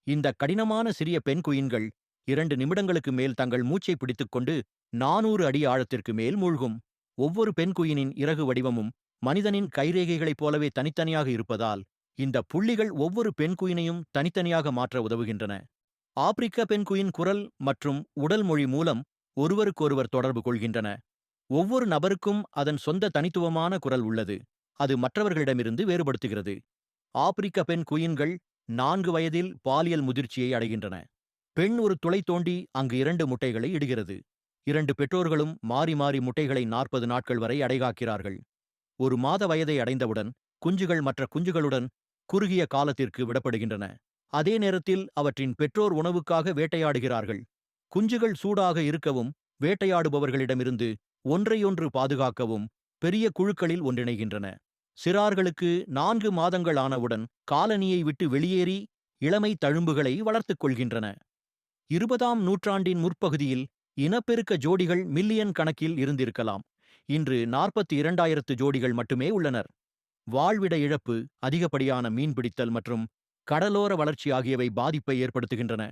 இந்த கடினமான சிறிய பெண் குயின்கள் 2 நிமிடங்களுக்கு மேல் தங்கள் மூச்சை பிடித்துக்கொண்டு 400 அடி ஆழத்திற்கு மேல் மூழ்கும். ஒவ்வொரு பெண் குயினின் இறகு வடிவமும் மனிதனின் கைரேகைகளைப் போலவே தனித்தனியாக இருப்பதால், இந்த புள்ளிகள் ஒவ்வொரு பெண் குயினையும் தனித்தனியாக மாற்ற உதவுகின்றன. ஆப்பிரிக்க பெண் குயின் குரல் மற்றும் உடல் மொழி மூலம் ஒருவருக்கொருவர் தொடர்பு கொள்கின்றன. ஒவ்வொரு நபருக்கும் அதன் சொந்த தனித்துவமான குரல் உள்ளது. அது மற்றவர்களிடமிருந்து வேறுபடுத்துகிறது. ஆப்பிரிக்க பெண் குயின்கள் 4 வயதில் பாலியல் முதிர்ச்சியை அடைகின்றன. பெண் ஒரு துளை தோண்டி அங்கு 2 முட்டைகளை இடுகிறது. 2 பெற்றோர்களும் மாறி மாறி முட்டைகளை 40 நாட்கள் வரை அடைகாக்கிறார்கள். ஒரு மாத வயதை அடைந்தவுடன் குஞ்சுகள் மற்ற குஞ்சுகளுடன் குறுகிய காலத்திற்கு விடப்படுகின்றன. அதே நேரத்தில் அவற்றின் பெற்றோர் உணவுக்காக வேட்டையாடுகிறார்கள். குஞ்சுகள் சூடாக இருக்கவும் வேட்டையாடுபவர்களிடமிருந்து ஒன்றையொன்று பாதுகாக்கவும் பெரிய குழுக்களில் ஒன்றிணைகின்றன. சிறார்களுக்கு 4 மாதங்கள் ஆனவுடன் காலனியை விட்டு வெளியேறி இளமை தழும்புகளை வளர்த்துக் கொள்கின்றன. 20ஆம் நூற்றாண்டின் முற்பகுதியில் இனப்பெருக்க ஜோடிகள் மில்லியன் கணக்கில் இருந்திருக்கலாம். இன்று 42,000 ஜோடிகள் மட்டுமே உள்ளனர். வாழ்விட இழப்பு, அதிகப்படியான மீன்பிடித்தல் மற்றும் கடலோர வளர்ச்சி ஆகியவை பாதிப்பை ஏற்படுத்துகின்றன.